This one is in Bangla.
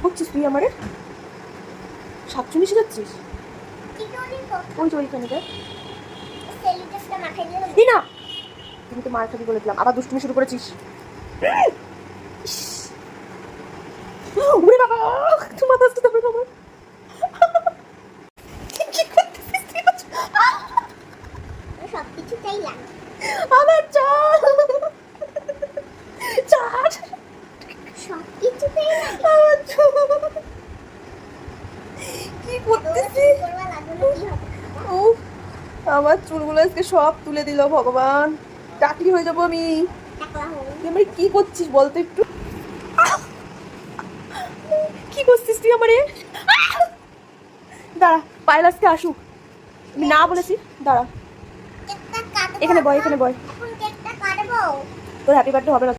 করছিস তুই আমারে? 47 যাচ্ছিস? ওই যে ওইখানে দেখ। না তুমি তো মার খাবি বলে দিলাম, আবার দুষ্টুমি শুরু করেছিস। ওরে বাবা, তোমার দোস্ত তো আমার। কি করতেছিস তুই? সবকিছু চাইলাম আমার চল চার সবকিছু চাইলাম আমার চল। কি করতেছিস? ও আমার চুলগুলো আজকে সব তুলে দিল ভগবান, টাকলি হয়ে যাবো আমি। তুই আমারে কি করছিস বলতো একটু? কি করছিস তুই আমারে? দাঁড়া, পায়েল আজকে আসুক, আমি না বলেছি। দাঁড়া, এখানে বয়, এখানে বয়। এখন কেকটা কাটবো। তোর হ্যাপি বার্থডে হবে না।